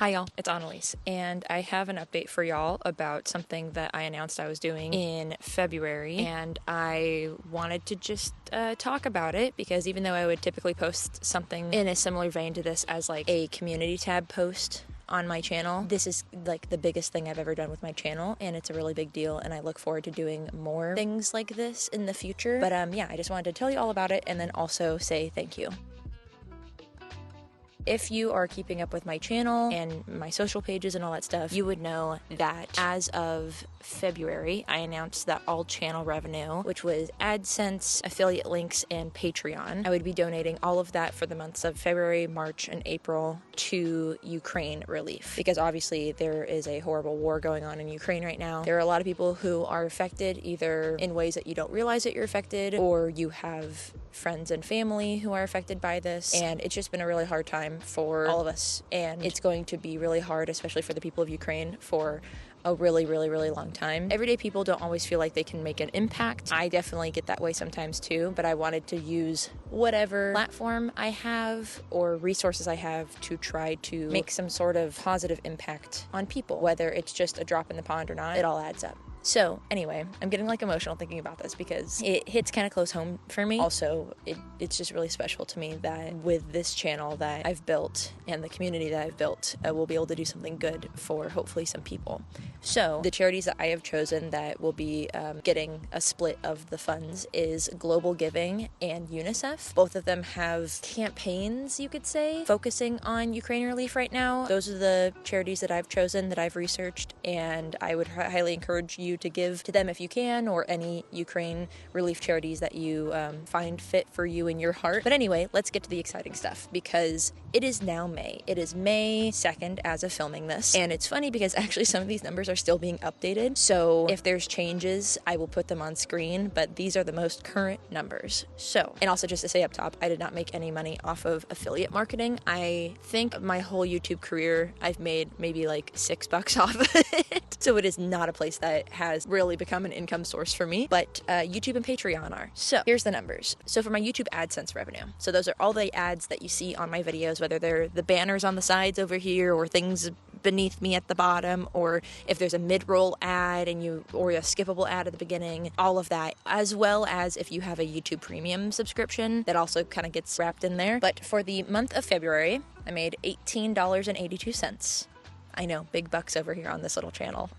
Hi y'all, it's Annelies, and I have an update for y'all about something that I announced I was doing in February, and I wanted to just talk about it because even though I would typically post something in a similar vein to this as like a community tab post on my channel, this is like the biggest thing I've ever done with my channel, and it's a really big deal, and I look forward to doing more things like this in the future. But yeah, I just wanted to tell you all about it and then also say thank you. If you are keeping up with my channel and my social pages and all that stuff, you would know that as of February, I announced that all channel revenue, which was AdSense, affiliate links, and Patreon, I would be donating all of that for the months of February, March, and April to Ukraine relief. Because obviously there is a horrible war going on in Ukraine right now. There are a lot of people who are affected either in ways that you don't realize that you're affected, or you have friends and family who are affected by this, and it's just been a really hard time for all of us, and it's going to be really hard, especially for the people of Ukraine, for a really long time. Everyday people don't always feel like they can make an impact. I definitely get that way sometimes too, but I wanted to use whatever platform I have or resources I have to try to make some sort of positive impact on people. Whether it's just a drop in the pond or not, it all adds up. So anyway, I'm getting like emotional thinking about this because it hits kind of close home for me. Also, it's just really special to me that with this channel that I've built and the community that I've built, we'll be able to do something good for hopefully some people. So the charities that I have chosen that will be getting a split of the funds is Global Giving and UNICEF. Both of them have campaigns, you could say, focusing on Ukraine relief right now. Those are the charities that I've chosen, that I've researched, and I would highly encourage you to give to them if you can, or any Ukraine relief charities that you find fit for you in your heart. But anyway, let's get to the exciting stuff because it is now May. It is May 2nd as of filming this, and it's funny because actually some of these numbers are still being updated, so if there's changes I will put them on screen, but these are the most current numbers. So, and also just to say up top, I did not make any money off of affiliate marketing. I think my whole YouTube career I've made maybe like $6 off of it, so it is not a place that has really become an income source for me, but YouTube and Patreon are. So here's the numbers. So for my YouTube AdSense revenue, so those are all the ads that you see on my videos, whether they're the banners on the sides over here or things beneath me at the bottom, or if there's a mid-roll ad or a skippable ad at the beginning, all of that, as well as if you have a YouTube Premium subscription, that also kind of gets wrapped in there. But for the month of February, I made $18.82. I know, big bucks over here on this little channel.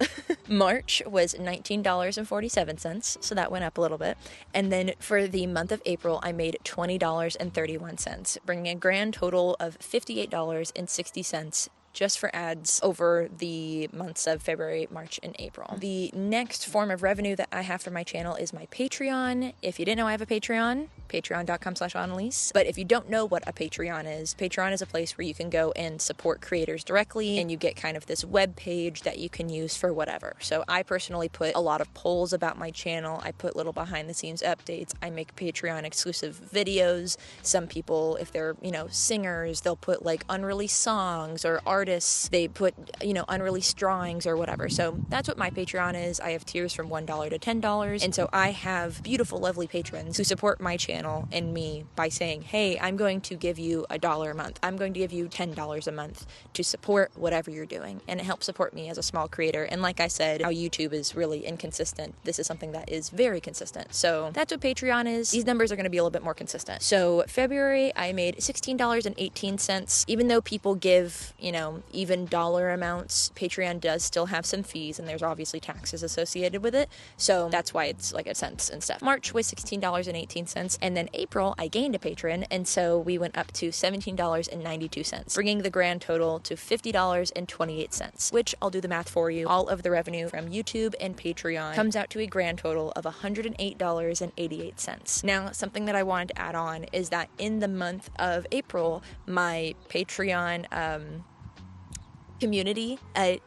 March was $19.47, so that went up a little bit. And then for the month of April, I made $20.31, bringing a grand total of $58.60 just for ads over the months of February, March, and April. The next form of revenue that I have for my channel is my Patreon. If you didn't know I have a Patreon, patreon.com/Annelies. But if you don't know what a Patreon is a place where you can go and support creators directly, and you get kind of this web page that you can use for whatever. So I personally put a lot of polls about my channel. I put little behind the scenes updates. I make Patreon exclusive videos. Some people, if they're, singers, they'll put like unreleased songs, or artists, they put, unreleased drawings or whatever. So that's what my Patreon is. I have tiers from $1 to $10. And so I have beautiful, lovely patrons who support my channel and me by saying, hey, I'm going to give you $1 a month. I'm going to give you $10 a month to support whatever you're doing. And it helps support me as a small creator. And like I said, how YouTube is really inconsistent. This is something that is very consistent. So that's what Patreon is. These numbers are going to be a little bit more consistent. So February, I made $16.18. Even though people give, even dollar amounts, Patreon does still have some fees, and there's obviously taxes associated with it. So that's why it's like a cents and stuff. March was $16.18. And then April, I gained a patron, and so we went up to $17.92, bringing the grand total to $50.28, which I'll do the math for you. All of the revenue from YouTube and Patreon comes out to a grand total of $108.88. Now, something that I wanted to add on is that in the month of April, my Patreon community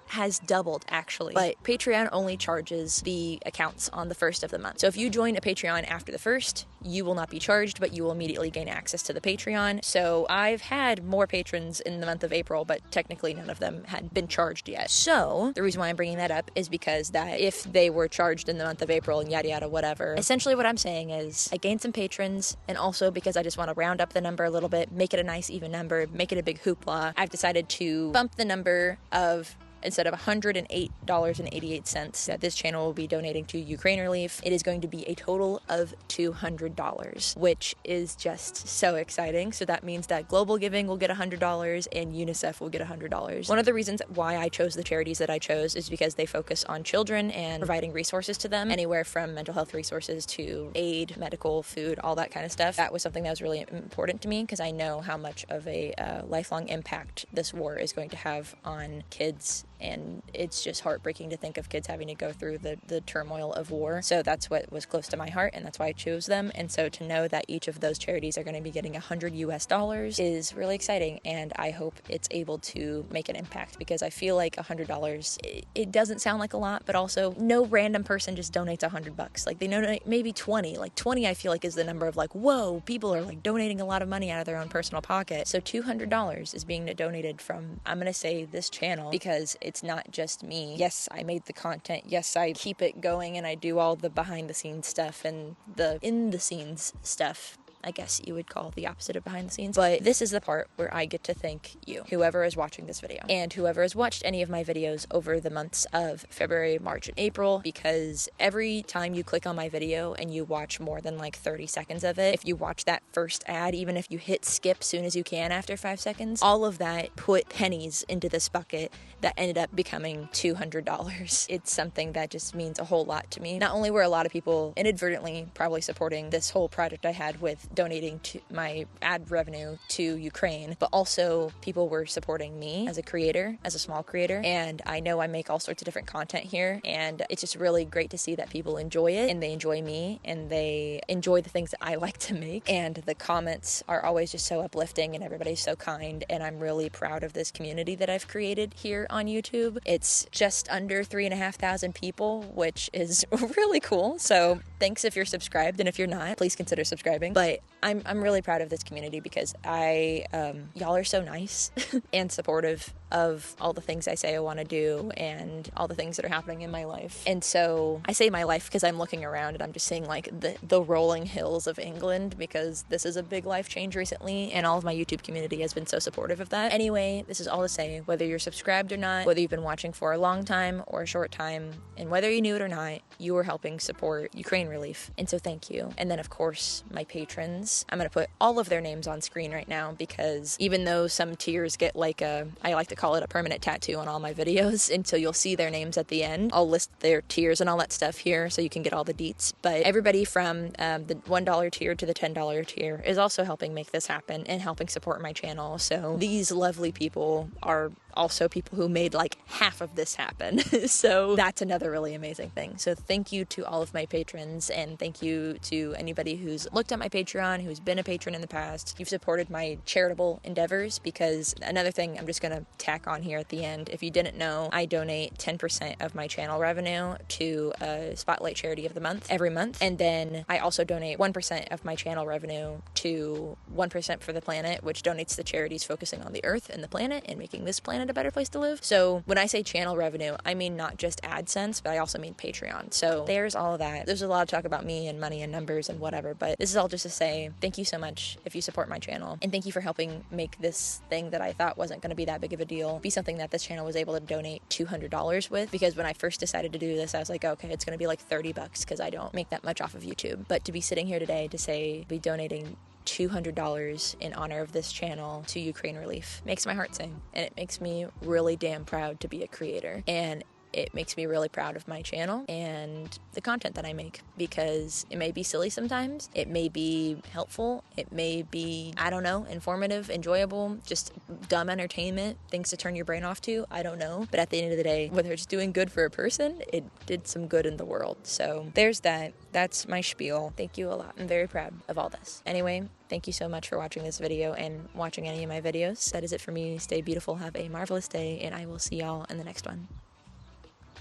has doubled, actually, but Patreon only charges the accounts on the first of the month. So if you join a Patreon after the first, you will not be charged, but you will immediately gain access to the Patreon. So I've had more patrons in the month of April, but technically none of them had been charged yet. So the reason why I'm bringing that up is because that if they were charged in the month of April and yada yada whatever, essentially what I'm saying is I gained some patrons, and also because I just want to round up the number a little bit, make it a nice even number, make it a big hoopla, I've decided to bump the number of, instead of $108.88 that this channel will be donating to Ukraine relief, it is going to be a total of $200, which is just so exciting. So that means that Global Giving will get $100 and UNICEF will get $100. One of the reasons why I chose the charities that I chose is because they focus on children and providing resources to them, anywhere from mental health resources to aid, medical, food, all that kind of stuff. That was something that was really important to me because I know how much of a lifelong impact this war is going to have on kids, and it's just heartbreaking to think of kids having to go through the turmoil of war. So that's what was close to my heart, and that's why I chose them. And so to know that each of those charities are going to be getting $100 is really exciting, and I hope it's able to make an impact, because I feel like $100, it doesn't sound like a lot, but also no random person just donates $100. Like, they donate maybe 20. Like 20 I feel like is the number of like, whoa, people are like donating a lot of money out of their own personal pocket. So $200 is being donated from, I'm going to say, this channel, because it's not just me. Yes, I made the content. Yes, I keep it going and I do all the behind the scenes stuff and the in the scenes stuff, I guess you would call the opposite of behind the scenes. But this is the part where I get to thank you, whoever is watching this video, and whoever has watched any of my videos over the months of February, March, and April, because every time you click on my video and you watch more than like 30 seconds of it, if you watch that first ad, even if you hit skip soon as you can after 5 seconds, all of that put pennies into this bucket that ended up becoming $200. It's something that just means a whole lot to me. Not only were a lot of people inadvertently probably supporting this whole project I had with donating to my ad revenue to Ukraine, but also people were supporting me as a creator, as a small creator. And I know I make all sorts of different content here, and it's just really great to see that people enjoy it, and they enjoy me, and they enjoy the things that I like to make. And the comments are always just so uplifting, and everybody's so kind, and I'm really proud of this community that I've created here on YouTube. It's just under 3,500 people, which is really cool. So thanks if you're subscribed, and if you're not, please consider subscribing. But I'm really proud of this community, because y'all are so nice and supportive of all the things I say I want to do and all the things that are happening in my life. And so I say my life because I'm looking around and I'm just seeing like the rolling hills of England, because this is a big life change recently, and all of my YouTube community has been so supportive of that. Anyway, this is all to say, whether you're subscribed or not, whether you've been watching for a long time or a short time, and whether you knew it or not, you are helping support Ukraine relief. And so thank you. And then of course, my patrons, I'm going to put all of their names on screen right now, because even though some tiers get like I like to call it a permanent tattoo on all my videos, until you'll see their names at the end. I'll list their tiers and all that stuff here so you can get all the deets. But everybody from the $1 tier to the $10 tier is also helping make this happen and helping support my channel. So these lovely people are also people who made like half of this happen. So that's another really amazing thing. So thank you to all of my patrons, and thank you to anybody who's looked at my Patreon, who's been a patron in the past. You've supported my charitable endeavors, because another thing I'm just going to tack on here at the end, if you didn't know, I donate 10% of my channel revenue to a Spotlight Charity of the Month every month. And then I also donate 1% of my channel revenue to 1% for the Planet, which donates to charities focusing on the Earth and the planet and making this planet a better place to live. So when I say channel revenue, I mean not just AdSense, but I also mean Patreon. So there's all of that. There's a lot of talk about me and money and numbers and whatever, but this is all just to say thank you so much if you support my channel, and thank you for helping make this thing that I thought wasn't going to be that big of a deal be something that this channel was able to donate $200 with. Because when I first decided to do this, I was like, okay, it's going to be like $30 because I don't make that much off of YouTube. But to be sitting here today to say be donating $200 in honor of this channel to Ukraine relief makes my heart sing, and it makes me really damn proud to be a creator, and it makes me really proud of my channel and the content that I make, because it may be silly sometimes, it may be helpful, it may be, I don't know, informative, enjoyable, just dumb entertainment, things to turn your brain off to, I don't know. But at the end of the day, whether it's doing good for a person, it did some good in the world. So there's that. That's my spiel. Thank you a lot. I'm very proud of all this. Anyway, thank you so much for watching this video and watching any of my videos. That is it for me. Stay beautiful, have a marvelous day, and I will see y'all in the next one.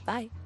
Bye.